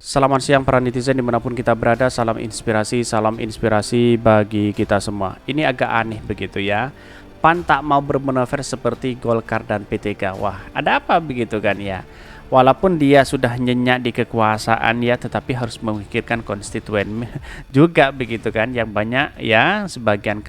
Selamat siang para netizen dimanapun kita berada, salam inspirasi bagi kita semua. Ini agak aneh begitu ya. PAN tak mau bermanuver seperti Golkar dan P3. Wah, ada apa begitu kan ya? Walaupun dia sudah nyenyak di kekuasaan ya, tetapi harus memikirkan konstituen juga begitu kan. Yang banyak ya, sebagian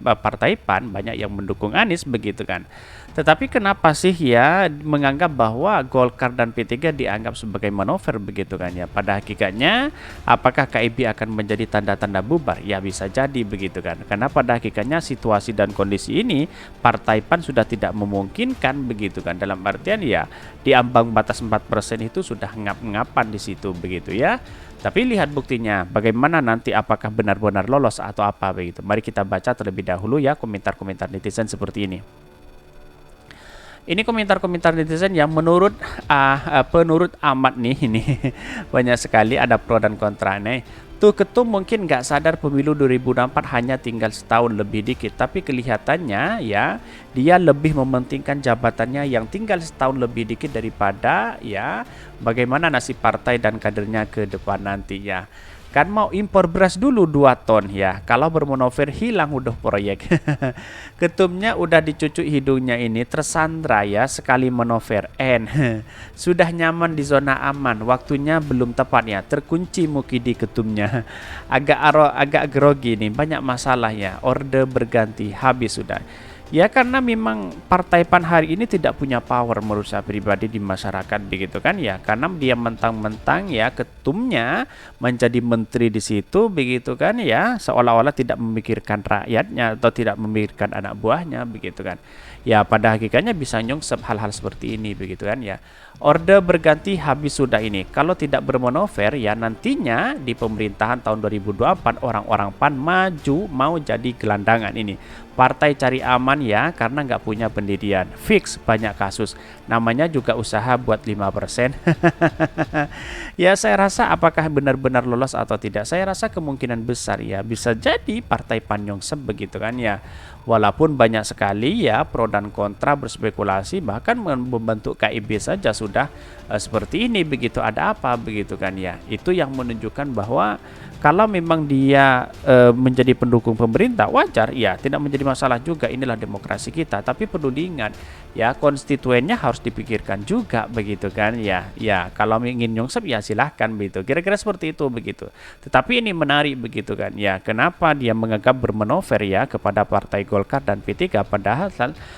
partai PAN banyak yang mendukung Anies begitu kan. Tetapi kenapa sih ya menganggap bahwa Golkar dan P3 dianggap sebagai manuver begitu kan ya? Pada hakikatnya apakah KIB akan menjadi tanda-tanda bubar? Ya bisa jadi begitu kan. Karena pada hakikatnya situasi dan kondisi ini Partai PAN sudah tidak memungkinkan begitu kan. Dalam artian ya di ambang batas 4% itu sudah ngap-ngapan di situ begitu ya. Tapi lihat buktinya, bagaimana nanti apakah benar-benar lolos atau apa begitu. Mari kita baca terlebih dahulu ya komentar-komentar netizen seperti ini. Ini komentar-komentar netizen yang menurut penurut Ahmad nih ini banyak sekali ada pro dan kontra nih. Tuh ketum mungkin nggak sadar pemilu 2024 hanya tinggal setahun lebih dikit, tapi kelihatannya ya dia lebih mementingkan jabatannya yang tinggal setahun lebih dikit daripada ya bagaimana nasib partai dan kadernya ke depan nanti ya. Kan mau impor beras dulu 2 ton ya. Kalau bermanuver hilang udah proyek. Ketumnya udah dicucuk hidungnya ini tersandra ya sekali manuver. Sudah nyaman di zona aman, waktunya belum tepat ya. Terkunci mukidi ketumnya. Agak grogi nih, banyak masalah ya. Orde berganti, habis sudah. Ya karena memang Partai PAN hari ini tidak punya power menurut saya pribadi di masyarakat begitu kan ya. Karena dia mentang-mentang ya ketumnya menjadi menteri di situ begitu kan ya. Seolah-olah tidak memikirkan rakyatnya atau tidak memikirkan anak buahnya begitu kan. Ya pada hakikatnya bisa nyungsep hal-hal seperti ini begitu kan ya. Orde berganti habis sudah ini. Kalau tidak bermanuver ya nantinya di pemerintahan tahun 2024 orang-orang PAN maju mau jadi gelandangan ini. Partai cari aman ya karena nggak punya pendirian. Fix banyak kasus. Namanya juga usaha buat 5%. Ya saya rasa apakah benar-benar lolos atau tidak? Saya rasa kemungkinan besar ya bisa jadi Partai PAN nyungsep begitu kan ya. Walaupun banyak sekali ya pro dan kontra berspekulasi bahkan membentuk KIB saja sudah seperti ini begitu ada apa begitu kan ya. Itu yang menunjukkan bahwa kalau memang dia menjadi pendukung pemerintah wajar ya tidak menjadi masalah juga, inilah demokrasi kita. Tapi perlu diingat ya konstituennya harus dipikirkan juga begitu kan ya. Ya kalau ingin nyungsep ya silahkan begitu, kira-kira seperti itu begitu. Tetapi ini menarik begitu kan ya, kenapa dia menganggap bermanuver ya kepada Partai Golkar dan P3 padahal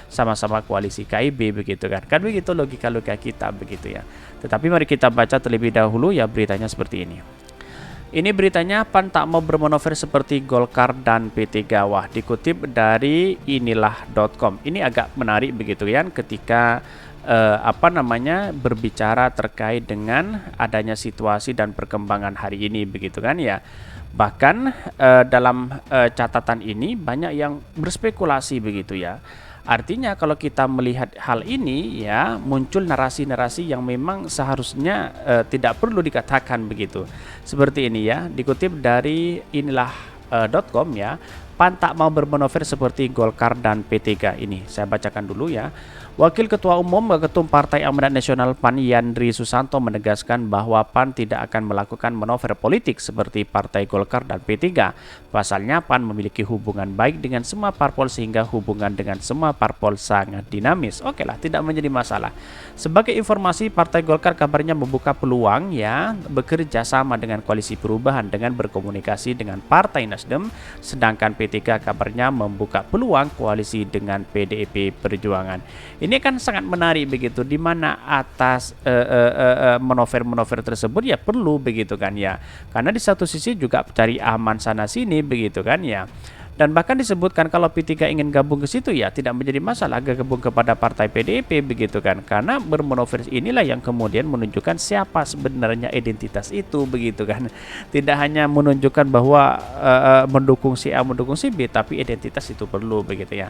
sama-sama koalisi KIB begitu kan. Kan begitu logika-logika kita begitu ya. Tetapi mari kita baca terlebih dahulu ya beritanya seperti ini. Ini beritanya PAN tak mau bermanuver seperti Golkar dan P3. Wah, dikutip dari inilah.com. Ini agak menarik begitu kan ketika berbicara terkait dengan adanya situasi dan perkembangan hari ini begitu kan ya. Bahkan dalam catatan ini banyak yang berspekulasi begitu ya. Artinya kalau kita melihat hal ini ya muncul narasi-narasi yang memang seharusnya tidak perlu dikatakan begitu. Seperti ini ya, dikutip dari inilah.com ya. PAN tak mau bermanuver seperti Golkar dan P3 ini. Saya bacakan dulu ya. Wakil Ketua Umum Ketum Partai Amanat Nasional PAN Yandri Susanto menegaskan bahwa PAN tidak akan melakukan manuver politik seperti Partai Golkar dan P3. Pasalnya PAN memiliki hubungan baik dengan semua parpol sehingga hubungan dengan semua parpol sangat dinamis. Oke lah, tidak menjadi masalah. Sebagai informasi, Partai Golkar kabarnya membuka peluang ya bekerja sama dengan Koalisi Perubahan dengan berkomunikasi dengan Partai Nasdem, sedangkan P3 kabarnya membuka peluang koalisi dengan PDIP Perjuangan. Ini kan sangat menarik begitu, di mana atas manuver-manuver tersebut ya perlu begitu kan ya. Karena di satu sisi juga cari aman sana sini begitu kan ya. Dan bahkan disebutkan kalau P3 ingin gabung ke situ ya tidak menjadi masalah gabung kepada partai PDIP begitu kan. Karena bermanuver inilah yang kemudian menunjukkan siapa sebenarnya identitas itu begitu kan. Tidak hanya menunjukkan bahwa mendukung si A mendukung si B, tapi identitas itu perlu begitu ya.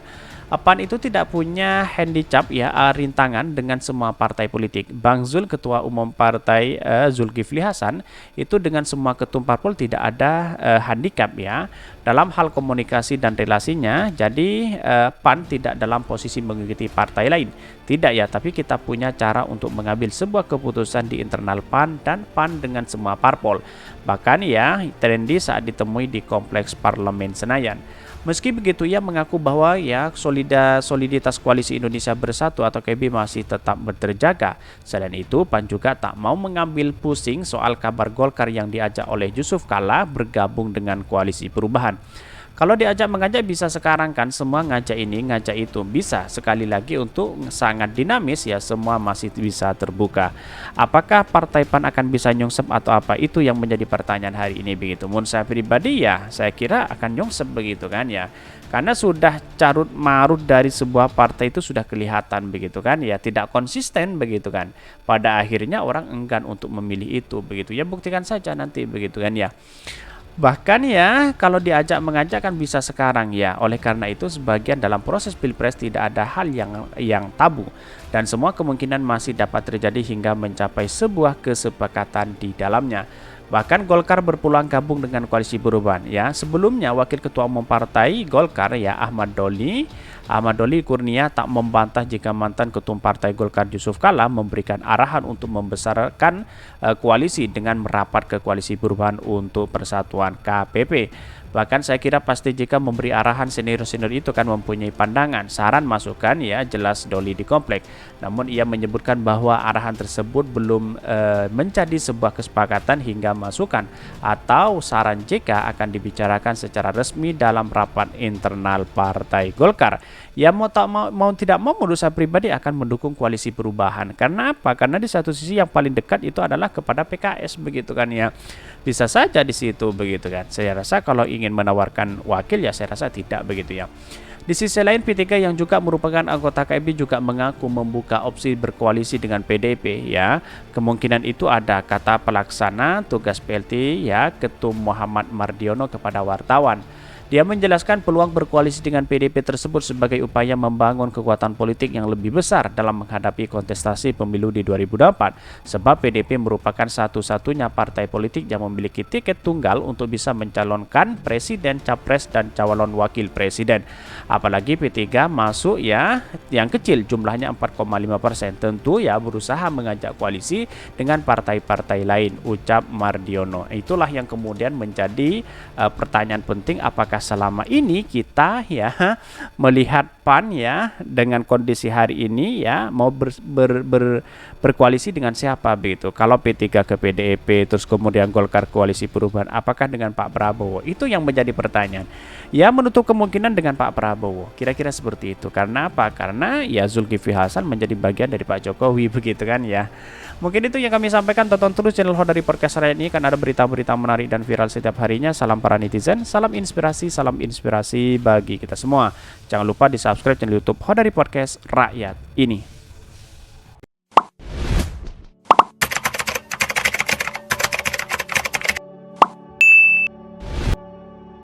PAN itu tidak punya handicap ya rintangan dengan semua partai politik. Bang Zul Ketua Umum Partai Zulkifli Hasan itu dengan semua ketum parpol tidak ada handicap ya dalam hal komunikasi komunikasi dan relasinya, jadi PAN tidak dalam posisi mengikuti partai lain. Tidak ya, tapi kita punya cara untuk mengambil sebuah keputusan di internal PAN dan PAN dengan semua parpol. Bahkan ya, trendy saat ditemui di Kompleks Parlemen Senayan. Meski begitu, ia mengaku bahwa ya soliditas Koalisi Indonesia Bersatu atau KB masih tetap terjaga. Selain itu, PAN juga tak mau mengambil pusing soal kabar Golkar yang diajak oleh Yusuf Kala bergabung dengan Koalisi Perubahan. Kalau diajak mengajak bisa sekarang kan, semua ngajak ini ngajak itu bisa. Sekali lagi untuk sangat dinamis ya, semua masih bisa terbuka. Apakah Partai PAN akan bisa nyungsep atau apa, itu yang menjadi pertanyaan hari ini begitu. Menurut saya pribadi ya, saya kira akan nyungsep begitu kan ya. Karena sudah carut marut dari sebuah partai itu sudah kelihatan begitu kan ya, tidak konsisten begitu kan. Pada akhirnya orang enggan untuk memilih itu begitu. Ya buktikan saja nanti begitu kan ya. Bahkan ya, kalau diajak mengajak kan bisa sekarang ya. Oleh karena itu, sebagian dalam proses pilpres tidak ada hal yang tabu dan semua kemungkinan masih dapat terjadi hingga mencapai sebuah kesepakatan di dalamnya. Bahkan Golkar berpeluang gabung dengan Koalisi Perubahan ya. Sebelumnya Wakil Ketua Umum Partai Golkar ya Ahmad Doli Kurnia tak membantah jika mantan Ketua Partai Golkar Yusuf Kala memberikan arahan untuk membesarkan koalisi dengan merapat ke Koalisi Perubahan untuk Persatuan KPP. Bahkan saya kira pasti jika memberi arahan senior-senior itu kan mempunyai pandangan, saran, masukan ya jelas Doli di komplek. Namun ia menyebutkan bahwa arahan tersebut belum menjadi sebuah kesepakatan hingga masukan atau saran JK akan dibicarakan secara resmi dalam rapat internal Partai Golkar. Ya mau tidak mau menurut saya pribadi akan mendukung Koalisi Perubahan. Karena apa? Karena di satu sisi yang paling dekat itu adalah kepada PKS begitu kan ya. Bisa saja di situ begitu kan. Saya rasa kalau ingin menawarkan wakil ya saya rasa tidak begitu ya. Di sisi lain P3 yang juga merupakan anggota KB juga mengaku membuka opsi berkoalisi dengan PDIP ya. Kemungkinan itu ada, kata pelaksana tugas PLT ya Ketum Muhammad Mardiono kepada wartawan. Dia menjelaskan peluang berkoalisi dengan PDIP tersebut sebagai upaya membangun kekuatan politik yang lebih besar dalam menghadapi kontestasi pemilu di 2024. Sebab PDIP merupakan satu-satunya partai politik yang memiliki tiket tunggal untuk bisa mencalonkan presiden, capres, dan calon wakil presiden. Apalagi P3 masuk ya yang kecil jumlahnya 4,5%. Tentu ya berusaha mengajak koalisi dengan partai-partai lain, ucap Mardiono. Itulah yang kemudian menjadi pertanyaan penting, apakah selama ini kita ya melihat PAN ya dengan kondisi hari ini ya mau berkoalisi dengan siapa begitu. Kalau P3 ke PDIP terus kemudian Golkar Koalisi Perubahan, apakah dengan Pak Prabowo? Itu yang menjadi pertanyaan. Ya menutup kemungkinan dengan Pak Prabowo. Kira-kira seperti itu. Karena apa? Karena ya Zulkifli Hasan menjadi bagian dari Pak Jokowi begitu kan ya. Mungkin itu yang kami sampaikan. Tonton terus channel Hodari Podcast hari ini, kan ada berita-berita menarik dan viral setiap harinya. Salam para netizen, salam inspirasi bagi kita semua. Jangan lupa di subscribe channel YouTube Hodari Podcast Rakyat ini.